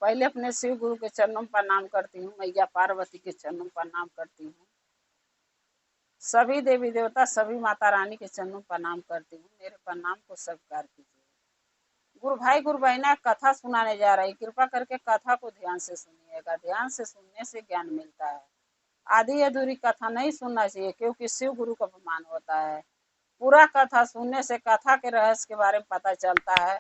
पहले अपने शिव गुरु के चरणों में प्रणाम करती हूँ, मैया पार्वती के चरणों में प्रणाम करती हूँ, सभी देवी देवता सभी माता रानी के चरणों में प्रणाम करती हूँ। मेरे प्रणाम को स्वीकार कीजिए। गुरु भाई गुरु बहना कथा सुनाने जा रही, कृपा करके कथा को ध्यान से सुनिएगा। ध्यान से सुनने से ज्ञान मिलता है। आधी अधूरी कथा नहीं सुनना चाहिए, क्योंकि शिव गुरु का अपमान होता है। पूरा कथा सुनने से कथा के रहस्य के बारे में पता चलता है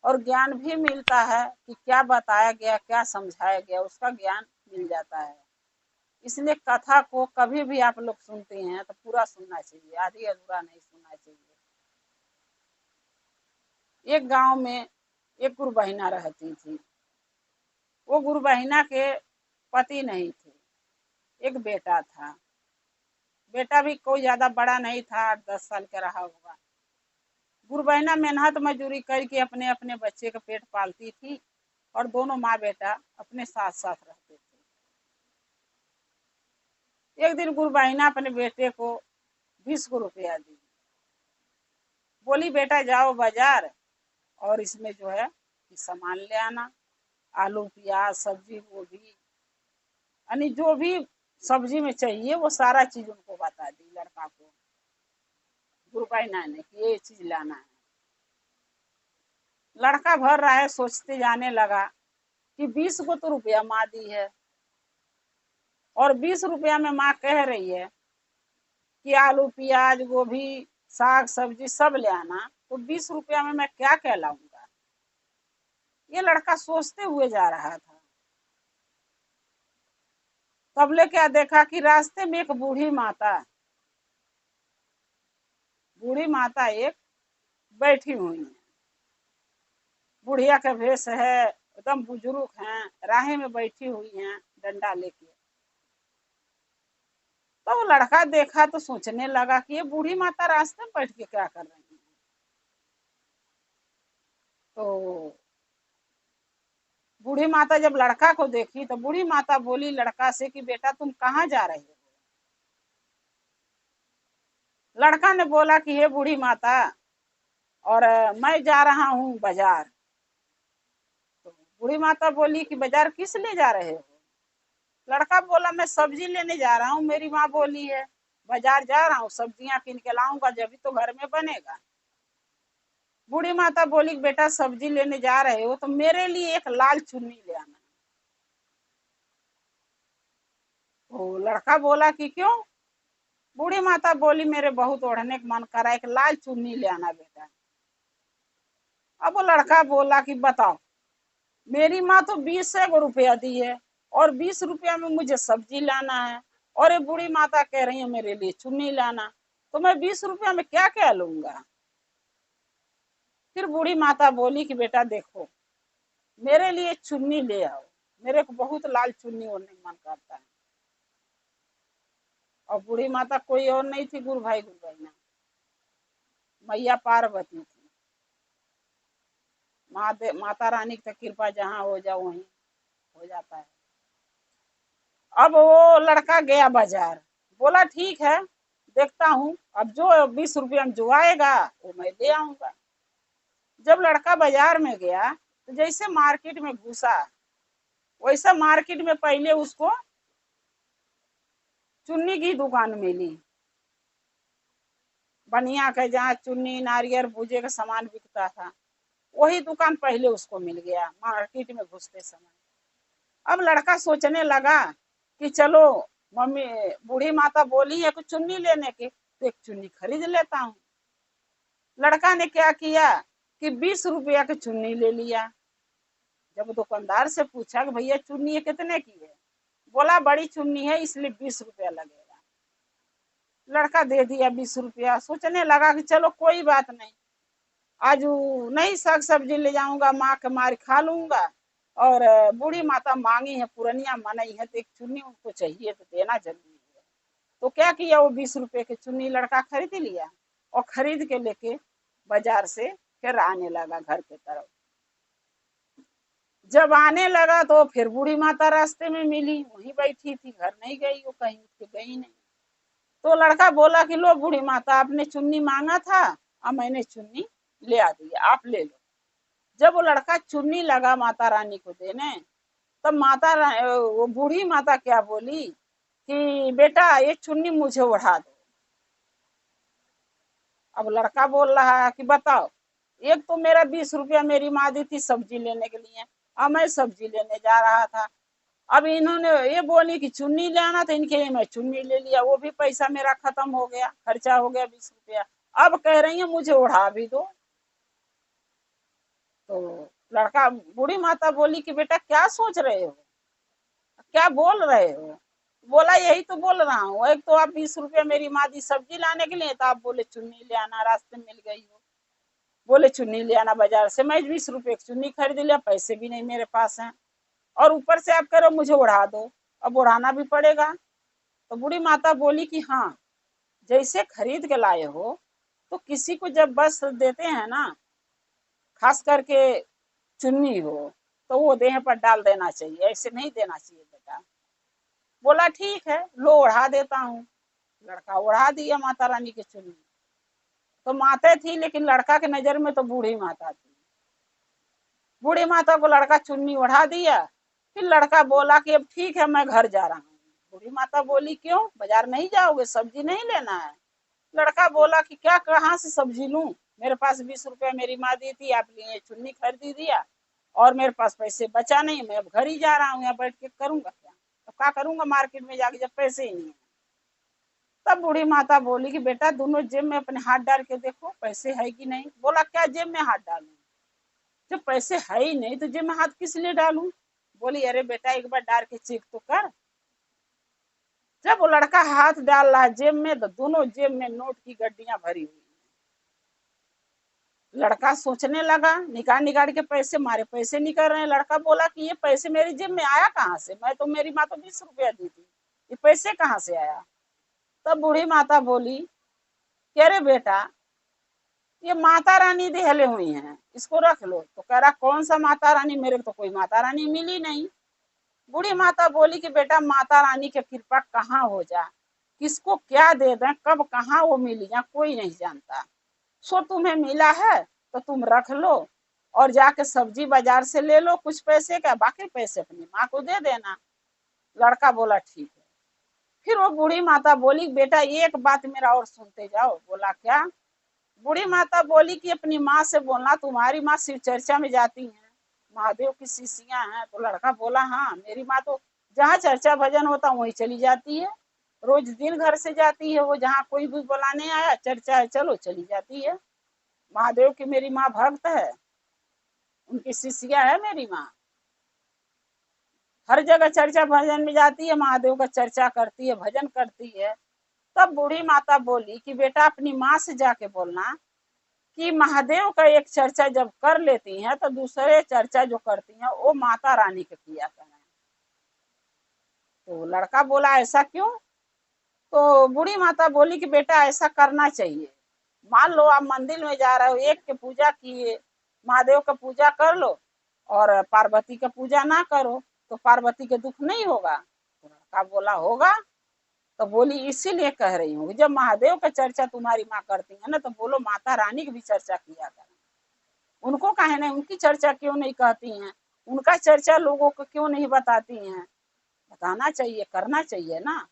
और ज्ञान भी मिलता है कि क्या बताया गया, क्या समझाया गया, उसका ज्ञान मिल जाता है। इसलिए कथा को कभी भी आप लोग सुनते हैं तो पूरा सुनना चाहिए, आधी अधूरा नहीं सुनना चाहिए। एक गांव में एक गुरु बहिना रहती थी। वो गुरु बहिना के पति नहीं थे, एक बेटा था। बेटा भी कोई ज्यादा बड़ा नहीं था, 8-10 साल का रहा होगा। गुरु बहिना मेहनत मजदूरी करके अपने अपने बच्चे का पेट पालती थी और दोनों माँ बेटा अपने साथ साथ रहते थे। एक दिन गुरु बहिना अपने बेटे को 20 को रुपया दी। बोली बेटा जाओ बाजार और इसमें जो है सामान ले आना, आलू प्याज सब्जी गोभी, यानी जो भी सब्जी में चाहिए वो सारा चीज उनको बता दी लड़का को, गुरु बहिना ने, कि ये चीज लाना है। लड़का भर रहा है, सोचते जाने लगा कि 20 को तो रुपया माँ दी है और 20 रुपया में माँ कह रही है कि आलू प्याज गोभी साग सब्जी सब ले आना, तो 20 रुपया में मैं क्या क्या लाऊंगा। ये लड़का सोचते हुए जा रहा था। तबले क्या देखा कि रास्ते में एक बूढ़ी माता एक बैठी हुई है। बुढ़िया का भेष है, एकदम बुजुर्ग हैं, राह में बैठी हुई हैं डंडा लेके। तो वो लड़का देखा तो सोचने लगा कि ये बूढ़ी माता रास्ते में बैठ के क्या कर रही है। तो बूढ़ी माता जब लड़का को देखी तो बूढ़ी माता बोली लड़का से कि बेटा तुम कहाँ जा रहे हो। लड़का ने बोला कि हे बूढ़ी माता, और मैं जा रहा हूँ बाजार। तो बूढ़ी माता बोली कि बाजार किस लिए जा रहे हो। लड़का बोला मैं सब्जी लेने जा रहा हूँ, मेरी माँ बोली है बाजार जा रहा हूँ, सब्जियां किन के लाऊंगा जब तो घर में बनेगा। बूढ़ी माता बोली बेटा सब्जी लेने जा रहे हो तो मेरे लिए एक लाल चुन्नी ले आना। तो लड़का बोला कि क्यों। बूढ़ी माता बोली मेरे बहुत ओढ़ने का मन करा, एक लाल चुन्नी ले आना बेटा। अब वो लड़का बोला कि बताओ, मेरी माँ तो 20 रुपया दी है और 20 रुपया में मुझे सब्जी लाना है, और ये बूढ़ी माता कह रही है मेरे लिए चुन्नी लाना, तो मैं 20 रुपया में क्या क्या लूंगा। फिर बूढ़ी माता बोली कि बेटा देखो, मेरे लिए चुन्नी ले आओ, मेरे को बहुत लाल चुन्नी ओढ़ने का मन करता है। और बूढ़ी माता कोई और नहीं थी, गुरु भाई गुरु बहना, मैया पार्वती थी। माता रानी की कृपा जहाँ हो जाओ वहीं हो जाता है। अब वो लड़का गया बाजार, बोला ठीक है देखता हूँ, अब जो 20 रुपया में जो आएगा वो मैं ले आऊंगा। जब लड़का बाजार में गया तो जैसे मार्केट में घुसा, वैसा मार्केट में पहले उसको चुन्नी की दुकान मिली, बनिया का, जहाँ चुन्नी नारियल पूजे का सामान बिकता था, वही दुकान पहले उसको मिल गया मार्केट में घुसते समय। अब लड़का सोचने लगा कि चलो मम्मी बूढ़ी माता बोली है कुछ चुन्नी लेने की, तो एक चुन्नी खरीद लेता हूँ। लड़का ने क्या किया कि 20 रुपया की चुन्नी ले लिया। जब दुकानदार से पूछा कि भैया चुन्नी ये कितने की है, बोला बड़ी चुन्नी है इसलिए 20 रुपया लगेगा। लड़का दे दिया 20 रुपया। सोचने लगा कि चलो कोई बात नहीं, आज नहीं साग सब्जी ले जाऊंगा, माँ के मार खा लूंगा, और बूढ़ी माता मांगी है, पुरनिया मनाई है, तो एक चुन्नी उनको चाहिए तो देना जरूरी है। तो क्या किया, वो 20 रुपए की चुन्नी लड़का खरीद लिया और खरीद के लेके बाजार से फिर आने लगा घर के तरफ। जब आने लगा तो फिर बूढ़ी माता रास्ते में मिली, वहीं बैठी थी, घर नहीं गई, वो कहीं उठ के गई नहीं। तो लड़का बोला कि लो बूढ़ी माता, आपने चुन्नी मांगा था और मैंने चुन्नी ले आ दी, आप ले लो। जब वो लड़का चुन्नी लगा माता रानी को देने, तब वो बूढ़ी माता क्या बोली कि बेटा ये चुन्नी मुझे ओढ़ा दो। अब लड़का बोल रहा है कि बताओ, एक तो मेरा 20 रुपया मेरी माँ दी थी सब्जी लेने के लिए, अब मैं सब्जी लेने जा रहा था। अब इन्होंने ये बोली कि चुन्नी लेना था, इनके लिए मैं चुन्नी ले लिया, वो भी पैसा मेरा खत्म हो गया, खर्चा हो गया 20 रुपया। अब कह रही है मुझे उड़ा भी दो। तो लड़का बूढ़ी माता बोली कि बेटा क्या सोच रहे हो, क्या बोल रहे हो। बोला यही तो बोल रहा हूँ, एक तो आप 20 रुपया मेरी माँ दी सब्जी लाने के लिए, तो आप बोले चुन्नी ले आना, रास्ते में मिल गई हो, बोले चुन्नी ले आना बाजार से, मैं 20 रुपये की चुन्नी खरीद लिया, पैसे भी नहीं मेरे पास हैं, और ऊपर से आप कह रहे हो मुझे उड़ा दो, अब उड़ाना भी पड़ेगा। तो बूढ़ी माता बोली कि हाँ, जैसे खरीद के लाए हो तो किसी को जब बस देते हैं ना, खास करके चुन्नी हो, तो वो देह पर डाल देना चाहिए, ऐसे नहीं देना चाहिए बेटा। बोला ठीक है, लो ओढ़ा देता हूँ। लड़का ओढ़ा दिया माता रानी की चुन्नी। तो माता थी, लेकिन लड़का के नजर में तो बूढ़ी माता थी। बूढ़ी माता को लड़का चुन्नी ओढ़ा दिया। फिर लड़का बोला कि अब ठीक है, मैं घर जा रहा हूँ। बूढ़ी माता बोली क्यों, बाजार नहीं जाओगे, सब्जी नहीं लेना है। लड़का बोला कि क्या, कहाँ से सब्जी लूं, मेरे पास 20 रुपया मेरी माँ दी थी, आप लिए चुन्नी खरीदी दिया, और मेरे पास पैसे बचा नहीं, मैं अब घर ही जा रहा हूँ, यहाँ बैठ के करूंगा क्या, तो क्या करूंगा मार्केट में जाके जब पैसे ही नहीं है। तब बूढ़ी माता बोली कि बेटा दोनों जेब में अपने हाथ डाल के देखो पैसे है कि नहीं। बोला क्या जेब में हाथ डालूं, जब पैसे है ही नहीं तो जेब में हाथ किस लिए डालूं। बोली अरे बेटा एक बार डाल के चेक तो कर। जब वो लड़का हाथ डाल रहा जेब में, तो दोनों जेब में नोट की गड्डियां भरी हुई। लड़का सोचने लगा, निकाल निकाल के पैसे, मारे पैसे निकल रहे हैं। लड़का बोला कि ये पैसे मेरी जेब में आया कहाँ से, मैं तो, मेरी माँ तो 20 रुपया दी थी, ये पैसे कहाँ से आया। तब बूढ़ी माता बोली कि अरे बेटा, ये माता रानी देहले हुई हैं, इसको रख लो। तो कह रहा कौन सा माता रानी, मेरे को तो कोई माता रानी मिली नहीं। बूढ़ी माता बोली कि बेटा माता रानी की कृपा कहाँ हो जा, किसको क्या दे दें, कब कहाँ वो मिली जा, कोई नहीं जानता। सो तुम्हें मिला है तो तुम रख लो, और जाके सब्जी बाजार से ले लो कुछ पैसे का, बाकी पैसे अपनी माँ को दे देना। लड़का बोला ठीक है। फिर वो बूढ़ी माता बोली बेटा एक बात मेरा और सुनते जाओ। बोला क्या। बूढ़ी माता बोली कि अपनी माँ से बोलना, तुम्हारी माँ शिव चर्चा में जाती है, महादेव की शिष्या हैं। तो लड़का बोला हाँ, मेरी माँ तो जहाँ चर्चा भजन होता वहीं चली जाती है, रोज दिन घर से जाती है, वो जहाँ कोई भी बुलाने आया, चर्चा है चलो चली जाती है। महादेव की मेरी माँ भक्त है, उनकी शिष्या है मेरी माँ, हर जगह चर्चा भजन में जाती है, महादेव का चर्चा करती है, भजन करती है। तब बूढ़ी माता बोली कि बेटा अपनी माँ से जाके बोलना कि महादेव का एक चर्चा जब कर लेती हैं तो दूसरे चर्चा जो करती हैं वो माता रानी के किया करें। तो लड़का बोला ऐसा क्यों। तो बूढ़ी माता बोली कि बेटा ऐसा करना चाहिए, मान लो आप मंदिर में जा रहे हो, एक के पूजा किए, महादेव का पूजा कर लो और पार्वती का पूजा ना करो, तो पार्वती के दुख नहीं होगा। तो लड़का बोला होगा। तो बोली इसीलिए कह रही हूँ, जब महादेव का चर्चा तुम्हारी माँ करती है ना, तो बोलो माता रानी की भी चर्चा किया करें। उनको काहे नहीं, उनकी चर्चा क्यों नहीं कहती हैं, उनका चर्चा लोगों को क्यों नहीं बताती हैं। बताना चाहिए, करना चाहिए ना।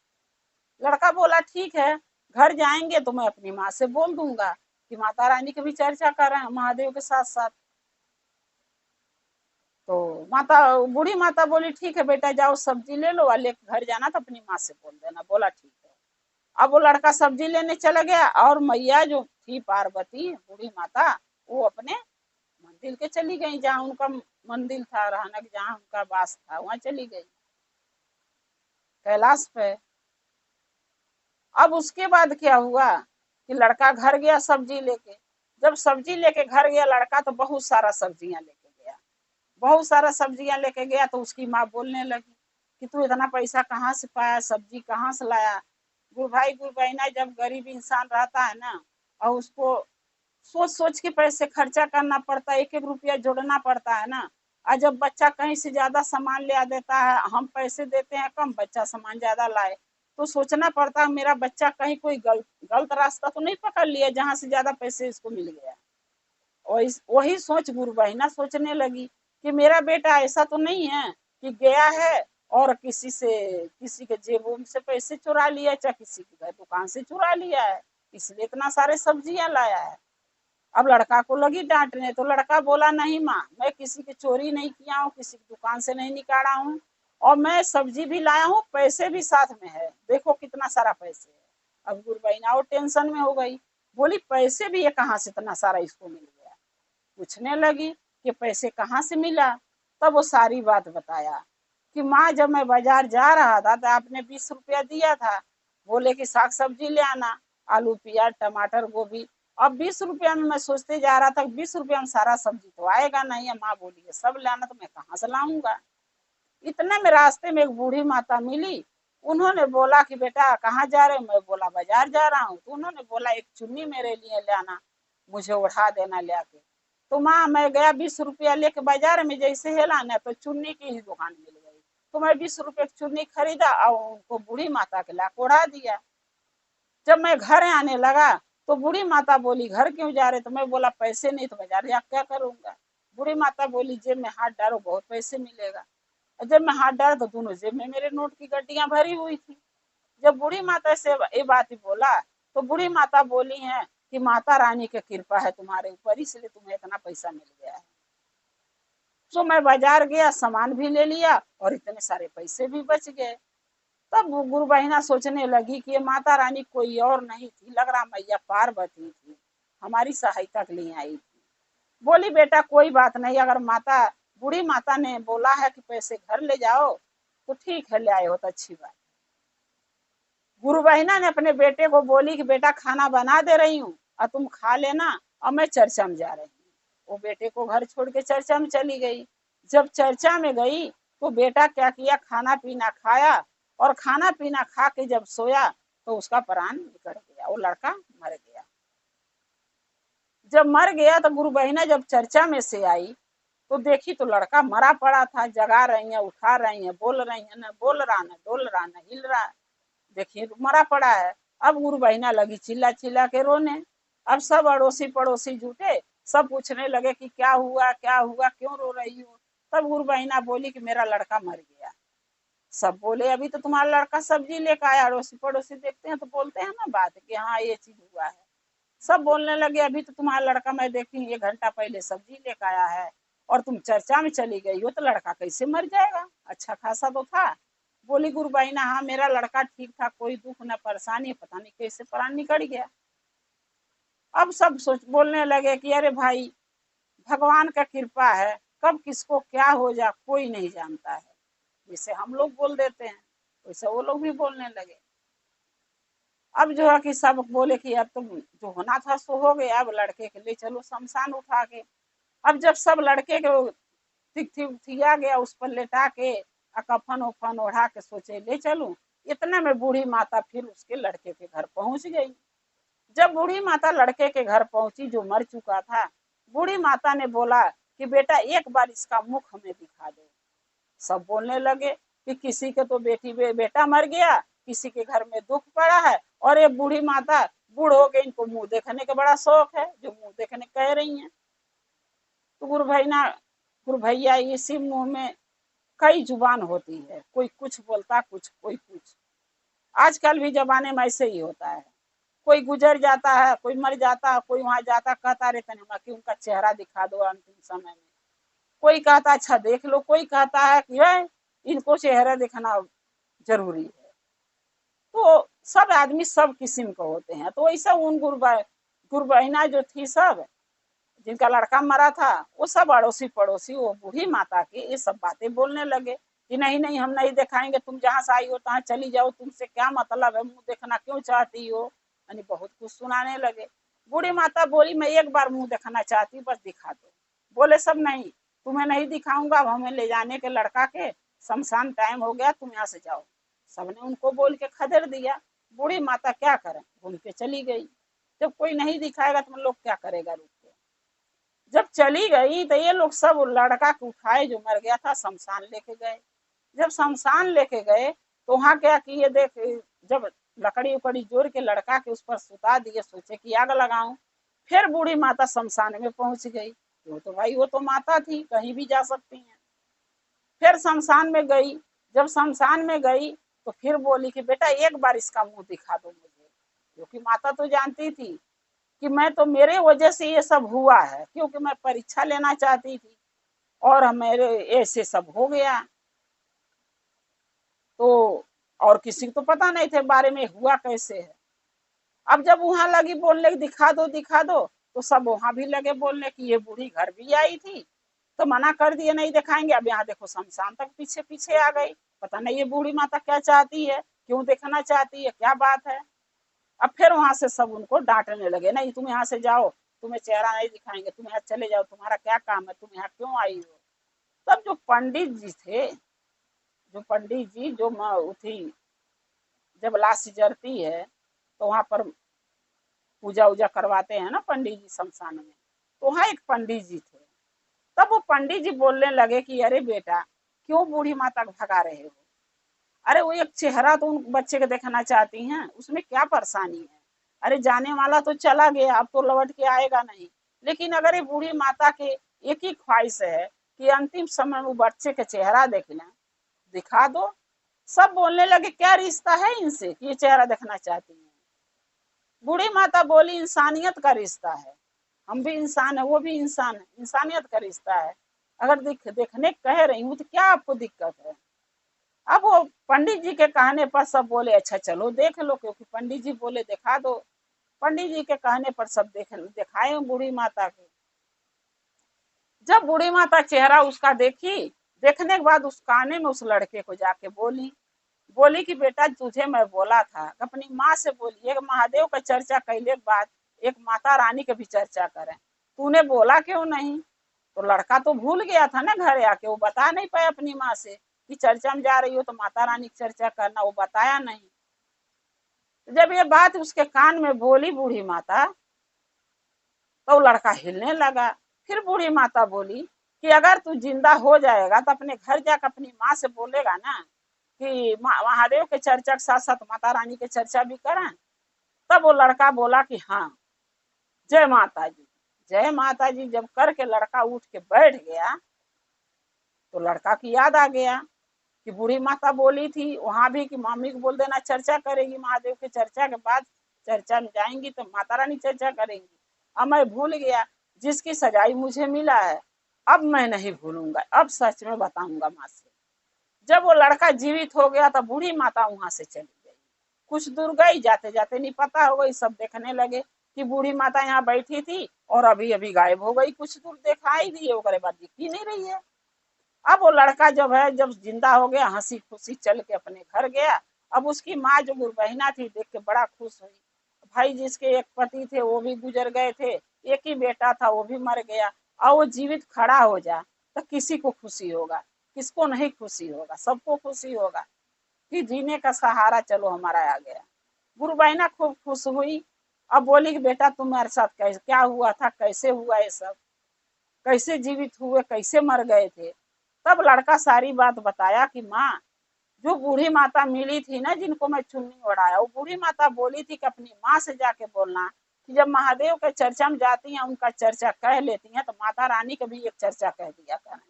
लड़का बोला ठीक है, घर जाएंगे तो मैं अपनी माँ से बोल दूंगा कि माता रानी की भी चर्चा कर रहे हैं महादेव के साथ साथ। तो माता, बूढ़ी माता बोली ठीक है बेटा, जाओ सब्जी ले लो और लेकर घर जाना तो अपनी माँ से बोल देना। बोला ठीक है। अब वो लड़का सब्जी लेने चला गया, और मैया जो थी पार्वती बूढ़ी माता, वो अपने मंदिर के चली गई, जहाँ उनका मंदिर था, रहना जहाँ उनका वास था, वहां चली गई, कैलाश पे। अब उसके बाद क्या हुआ कि लड़का घर गया सब्जी लेके। जब सब्जी लेके घर गया लड़का, तो बहुत सारा सब्जियां लेके गया, बहुत सारा सब्जियां लेके गया। तो उसकी माँ बोलने लगी कि तू इतना पैसा कहाँ से पाया, सब्जी कहाँ से लाया। गुरु भाई गुरु बहना, जब गरीब इंसान रहता है ना, और उसको सोच सोच के पैसे खर्चा करना पड़ता है, एक एक रुपया जोड़ना पड़ता है ना। और जब बच्चा कहीं से ज्यादा सामान ले आ देता है, हम पैसे देते हैं कम, बच्चा सामान ज्यादा लाए, तो सोचना पड़ता है मेरा बच्चा कहीं कोई गलत गलत रास्ता तो नहीं पकड़ लिया जहां से ज्यादा पैसे इसको मिल गया। और वही सोच गुरु बहिना सोचने लगी कि मेरा बेटा ऐसा तो नहीं है कि गया है और किसी के जेबों से पैसे चुरा लिया, चाहे किसी की दुकान से चुरा लिया है, इसलिए इतना सारे सब्जियां लाया है। अब लड़का को लगी डांटने, तो लड़का बोला नहीं माँ, मैं किसी की चोरी नहीं किया हूँ, किसी की दुकान से नहीं निकाला हूँ, और मैं सब्जी भी लाया हूँ, पैसे भी साथ में है, देखो कितना सारा पैसे है। अब गुरबैना और टेंशन में हो गई, बोली पैसे भी ये कहाँ से इतना सारा इसको मिल गया। पूछने लगी कि पैसे कहाँ से मिला। तब वो सारी बात बताया कि माँ जब मैं बाजार जा रहा था तो आपने 20 रुपया दिया था, बोले कि साग सब्जी ले आना, आलू प्याज टमाटर गोभी। अब 20 रुपया में मैं सोचते जा रहा था 20 रुपया में सारा सब्जी तो आएगा नहीं है। माँ बोली है सब लाना, तो मैं कहाँ से लाऊंगा। इतने में रास्ते में एक बूढ़ी माता मिली, उन्होंने बोला कि बेटा कहाँ जा रहे हो, मैं बोला बाजार जा रहा हूँ। तो उन्होंने बोला एक चुन्नी मेरे लिए ले आना, मुझे उड़ा देना ले आके। तो माँ मैं गया 20 रुपया लेके बाजार में, जैसे हेला ना तो चुन्नी की ही दुकान मिल गई। तो मैं 20 रुपये की चुन्नी खरीदा और उनको बूढ़ी माता के ला उड़ा दिया। जब मैं घर आने लगा तो बूढ़ी माता बोली घर क्यों जा रहे, तो मैं बोला पैसे नहीं तो बाजार जा क्या करूंगा। बूढ़ी माता बोली जेब में हाथ डालो बहुत पैसे मिलेगा। और जब मैं हाथ डाला तो दोनों जेब में मेरे नोट की गड्डियां भरी हुई थी। जब बूढ़ी माता से ये बात बोला तो बूढ़ी माता बोली है कि माता रानी की कृपा है तुम्हारे ऊपर, इसलिए तुम्हें इतना पैसा मिल गया है। तो मैं बाजार गया, सामान भी ले लिया और इतने सारे पैसे भी बच गए। तब वो गुरु बहिना सोचने लगी कि ये माता रानी कोई और नहीं थी, लग रहा मैया पार्वती थी, हमारी सहायता के लिए आई थी। बोली बेटा कोई बात नहीं, अगर माता बूढ़ी माता ने बोला है कि पैसे घर ले जाओ तो ठीक है, ले आए हो तो अच्छी बात। गुरु बहिना ने अपने बेटे को बोली कि बेटा खाना बना दे रही हूँ और तुम खा लेना, और मैं चर्चा में जा रही हूँ। वो बेटे को घर छोड़ के चर्चा में चली गई। जब चर्चा में गई तो बेटा क्या किया, खाना पीना खाया, और खाना पीना खा के जब सोया तो उसका प्राण निकल गया, वो लड़का मर गया। जब मर गया तो गुरु बहिना जब चर्चा में से आई तो देखी तो लड़का मरा पड़ा था, जगा रही है, उठा रही है, बोल रही है, न बोल रहा न डोल रहा न हिल रहा, देखिए मरा पड़ा है। अब गुरु बहिना लगी चिल्ला चिल्ला के रोने। अब सब अड़ोसी पड़ोसी जुटे, सब पूछने लगे कि क्या हुआ क्या हुआ, क्यों रो रही हो। तब गुरु बहिना बोली कि मेरा लड़का मर गया। सब बोले अभी तो तुम्हारा लड़का सब्जी लेकर आया, अड़ोसी पड़ोसी देखते हैं तो बोलते हैं ना बात कि हाँ ये चीज हुआ है। सब बोलने लगे अभी तो तुम्हारा लड़का मैं देखी 1 घंटा पहले सब्जी लेकर आया है, और तुम चर्चा में चली गई हो, तो लड़का कैसे मर जाएगा, अच्छा खासा तो था। बोली गुरु बहिना हाँ मेरा लड़का ठीक था, कोई दुख न परेशानी, पता नहीं कैसे प्राण निकल गया। अब सब सोच बोलने लगे कि अरे भाई भगवान का कृपा है, कब किसको क्या हो जा कोई नहीं जानता है। जैसे हम लोग बोल देते हैं वैसे वो लोग भी बोलने लगे। अब जो है कि सब बोले कि अब तुम जो होना था सो हो गया, अब लड़के के लिए चलो शमशान उठा के। अब जब सब लड़के को थिया गया, उस पर लेटा के कफन उफन ओढ़ा के सोचे ले चलूं, इतने में बूढ़ी माता फिर उसके लड़के के घर पहुंच गई। जब बूढ़ी माता लड़के के घर पहुंची जो मर चुका था, बूढ़ी माता ने बोला कि बेटा एक बार इसका मुख हमें दिखा दो। सब बोलने लगे कि किसी के तो बेटा मर गया, किसी के घर में दुख पड़ा है, और ये बूढ़ी माता बूढ़ हो गई, इनको मुंह देखने का बड़ा शौक है, जो मुंह देखने कह रही हैं। तो गुरु भैया इसी मुंह में कई जुबान होती है, कोई कुछ बोलता कुछ कोई कुछ। आजकल भी जमाने में ऐसे ही होता है, कोई गुजर जाता है, कोई मर जाता है, कोई वहां जाता कहता रहता है कि उनका चेहरा दिखा दो अंतिम समय में। कोई कहता अच्छा देख लो, कोई कहता है कि है इनको चेहरा दिखना जरूरी है। तो सब आदमी सब किस्म के होते हैं। तो ऐसा उन गुरु बहिना जो थी सब जिनका लड़का मरा था, वो सब अड़ोसी पड़ोसी वो बूढ़ी माता की ये सब बातें बोलने लगे कि नहीं नहीं हम नहीं दिखाएंगे, तुम जहाँ से आई हो तहाँ चली जाओ, तुमसे क्या मतलब है, मुंह देखना क्यों चाहती हो, यानी बहुत कुछ सुनाने लगे। बूढ़ी माता बोली मैं एक बार मुंह देखना चाहती हूँ, बस दिखा दो। बोले सब नहीं तुम्हें नहीं दिखाऊंगा, अब हमें ले जाने के लड़का के शमशान टाइम हो गया, तुम यहाँ से जाओ। सबने उनको बोल के खदेड़ दिया। बूढ़ी माता क्या करें, घूम के चली गई। जब कोई नहीं दिखाएगा तो लोग क्या करेगा रुक के। जब चली गई तो ये लोग सब लड़का को उठाए जो मर गया था शमशान लेके गए। जब शमशान लेके गए तो वहां क्या किए देख, जब लकड़ी उकड़ी जोड़ के लड़का के उस पर सुता दिए, सोचे कि आग लगाऊं। फिर बूढ़ी माता शमशान में पहुंच गई। वो तो भाई वो तो माता थी, कहीं भी जा सकती हैं। फिर शमशान में गई। जब शमशान में गई तो फिर बोली कि बेटा एक बार इसका मुंह दिखा दो मुझे, क्योंकि माता तो जानती थी कि मैं तो मेरे वजह से ये सब हुआ है, क्योंकि मैं परीक्षा लेना चाहती थी और मेरे ऐसे सब हो गया। तो और किसी को तो पता नहीं थे बारे में हुआ कैसे है। अब जब वहां लगी बोलने दिखा दो दिखा दो, तो सब वहां भी लगे बोलने की ये बूढ़ी घर भी आई थी तो मना कर दिए नहीं दिखाएंगे। अब यहाँ देखो शमशान तक पीछे पीछे आ गई। पता नहीं ये बूढ़ी माता क्या चाहती है, क्यों देखना चाहती है, क्या बात है। अब फिर वहां से सब उनको डांटने लगे, नहीं तुम यहाँ से जाओ, तुम्हें चेहरा नहीं दिखाएंगे, तुम यहाँ चले जाओ, तुम्हारा क्या काम है, तुम यहाँ क्यों आई हो। तब जो पंडित जी थे, जो पंडित जी जो थी, जब लाश जरती है तो वहां पर पूजा उजा करवाते हैं ना पंडित जी शमशान में, तो वहां एक पंडित जी थे। तब वो पंडित जी बोलने लगे कि अरे बेटा क्यों बूढ़ी माता को भगा रहे हो, अरे वो एक चेहरा तो उन बच्चे को देखना चाहती हैं, उसमें क्या परेशानी है। अरे जाने वाला तो चला गया, अब तो लौट के आएगा नहीं। लेकिन अगर ये बूढ़ी माता के एक ही ख्वाहिश है कि अंतिम समय वो बच्चे का चेहरा देख लें, दिखा दो। सब बोलने लगे क्या रिश्ता है इनसे कि ये चेहरा देखना चाहती है। बूढ़ी माता बोली इंसानियत का रिश्ता है, हम भी इंसान है, वो भी इंसान है, इंसानियत का रिश्ता है। अगर देखने कह रही हूँ तो क्या आपको दिक्कत है। अब वो पंडित जी के कहने पर सब बोले अच्छा चलो देख लो, क्योंकि पंडित जी बोले दिखा दो। पंडित जी के कहने पर सब दिखाए बूढ़ी माता के। जब बूढ़ी माता चेहरा उसका देखी, देखने के बाद उस काने में उस लड़के को जाके बोली, बोली कि बेटा तुझे मैं बोला था, अपनी माँ से बोली, एक महादेव का चर्चा कैले के बाद एक माता रानी की भी चर्चा करें, तूने बोला क्यों नहीं। तो लड़का तो भूल गया था ना घर आके, वो बता नहीं पाया अपनी माँ से कि चर्चा में जा रही हो तो माता रानी की चर्चा करना, वो बताया नहीं। जब ये बात उसके कान में बोली बूढ़ी माता, तो लड़का हिलने लगा। फिर बूढ़ी माता बोली कि अगर तू जिंदा हो जाएगा तो अपने घर जाकर अपनी माँ से बोलेगा ना कि महादेव के चर्चा के साथ साथ माता रानी के चर्चा भी करें। तब वो लड़का बोला कि हाँ जय माता जी, जय माता जी। जब करके लड़का उठ के बैठ गया तो लड़का की याद आ गया कि बूढ़ी माता बोली थी वहां भी कि मम्मी को बोल देना चर्चा करेगी, महादेव के चर्चा के बाद चर्चा में जाएंगी तो माता रानी चर्चा करेंगी। अब मैं भूल गया, जिसकी सजाई मुझे मिला है अब मैं नहीं भूलूंगा, अब सच में बताऊंगा माँ से। जब वो लड़का जीवित हो गया तो बूढ़ी माता वहां से चली गई। कुछ दूर गई, जाते जाते नहीं पता हो गई, सब देखने लगे कि बूढ़ी माता यहाँ बैठी थी और अभी अभी गायब हो गई, कुछ दूर दिखाई दी है बाद दिख ही नहीं रही है। अब वो लड़का जब है जब जिंदा हो गया हंसी खुशी चल के अपने घर गया। अब उसकी माँ जो गुरबहिना थी देख के बड़ा खुश हुई, भाई जिसके एक पति थे वो भी गुजर गए थे, एक ही बेटा था वो भी मर गया, और वो जीवित खड़ा हो जा तो किसी को खुशी होगा, किसको नहीं खुशी होगा, सबको खुशी होगा कि जीने का सहारा चलो हमारा आ गया। गुरबहिना खूब खुश हुई। अब बोली कि बेटा तुम्हारे साथ कैसे क्या हुआ था, कैसे हुआ ये सब, कैसे जीवित हुए, कैसे मर गए थे। तब लड़का सारी बात बताया कि माँ जो बूढ़ी माता मिली थी ना जिनको मैं चुन्नी ओढ़ाया, वो बूढ़ी माता बोली थी कि अपनी माँ से जाके बोलना कि जब महादेव के चर्चा में जाती हैं उनका चर्चा कह लेती हैं तो माता रानी का भी एक चर्चा कह दिया करें,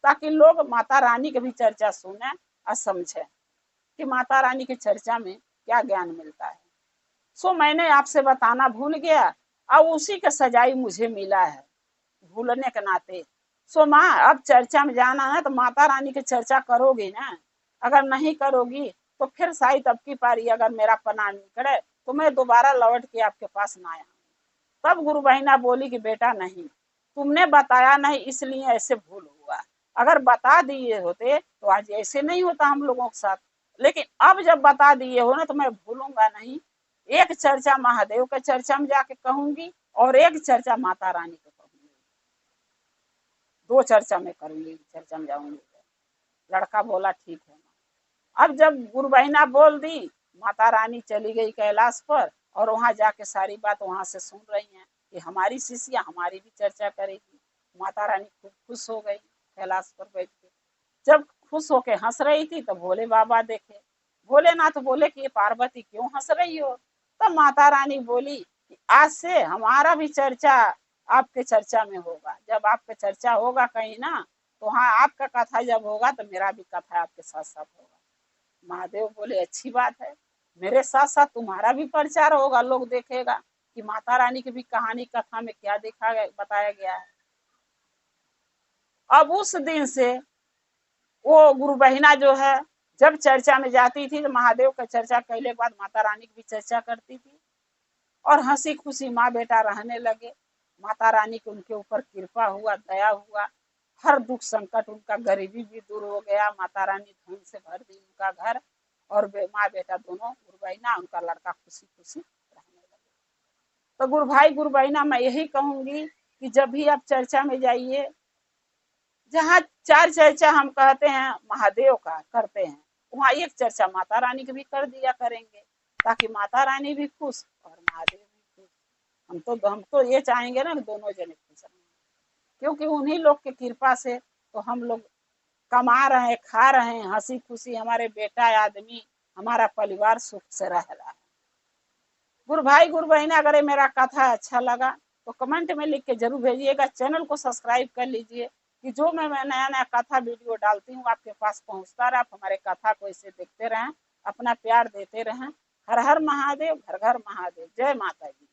ताकि लोग माता रानी की भी चर्चा सुने और समझे कि माता रानी की चर्चा में क्या ज्ञान मिलता है। सो मैंने आपसे बताना भूल गया और उसी का सजाई मुझे मिला है भूलने के नाते। सो माँ अब चर्चा में जाना है तो माता रानी की चर्चा करोगी ना, अगर नहीं करोगी तो फिर शायद अब की पारी अगर मेरा पना निकले तो मैं दोबारा लौट के आपके पास ना आऊँ। तब गुरु बहिना बोली कि बेटा नहीं, तुमने बताया नहीं इसलिए ऐसे भूल हुआ, अगर बता दिए होते तो आज ऐसे नहीं होता हम लोगों के साथ। लेकिन अब जब बता दिए हो ना तो मैं भूलूंगा नहीं। एक चर्चा महादेव के चर्चा में जाके कहूंगी और एक चर्चा माता रानी को कहूंगी, दो चर्चा में करूंगी, चर्चा में जाऊंगी। लड़का बोला ठीक है। अब जब गुरबहिना बोल दी, माता रानी चली गई कैलाश पर और वहां जाके सारी बात वहां से सुन रही हैं कि हमारी शिष्या हमारी भी चर्चा करेगी। माता रानी खूब खुश हो गई कैलाश पर बैठ के। जब खुश होके हंस रही थी तो भोले बाबा देखे, भोलेनाथ बोले कि ये पार्वती क्यों हंस रही हो। तब माता रानी बोली कि आज से हमारा भी चर्चा आपके चर्चा में होगा, जब आपके चर्चा होगा कहीं ना तो हाँ, आपका कथा जब होगा तो मेरा भी कथा आपके साथ साथ होगा। महादेव बोले अच्छी बात है, मेरे साथ साथ तुम्हारा भी प्रचार होगा, लोग देखेगा कि माता रानी की भी कहानी कथा में क्या देखा गया, बताया गया है। अब उस दिन से वो गुरु बहिना जो है, जब चर्चा में जाती थी तो महादेव का चर्चा कैले के बाद माता रानी की भी चर्चा करती थी, और हंसी खुशी माँ बेटा रहने लगे। माता रानी की उनके ऊपर कृपा हुआ, दया हुआ, हर दुख संकट उनका, गरीबी भी दूर हो गया, माता रानी धन से भर दी उनका घर, और माँ बेटा दोनों, गुरु बहिना उनका लड़का खुशी खुशी रहने लगे। तो गुरु भाई गुरु बहिना, मैं यही कहूंगी कि जब भी आप चर्चा में जाइए, जहाँ चार चर्चा हम कहते हैं महादेव का करते हैं, वहाँ एक चर्चा माता रानी की भी कर दिया करेंगे, ताकि माता रानी भी खुश और महादेव भी खुश। हम तो ये चाहेंगे ना कि दोनों जने खुश रहें, क्योंकि उन्हीं लोग की कृपा से तो हम लोग कमा रहे हैं, खा रहे हैं, हंसी खुशी, हमारे बेटा आदमी, हमारा परिवार सुख से रह रहा है। गुरु भाई गुरु बहन, अगर ये मेरा कथा अच्छा लगा तो कमेंट में लिख के जरूर भेजिएगा। चैनल को सब्सक्राइब कर लीजिए कि जो मैं नया नया कथा वीडियो डालती हूँ आपके पास पहुँचता रहे। आप हमारे कथा को इसे देखते रहें, अपना प्यार देते रहें। हर हर महादेव, घर घर महादेव। जय माता दी।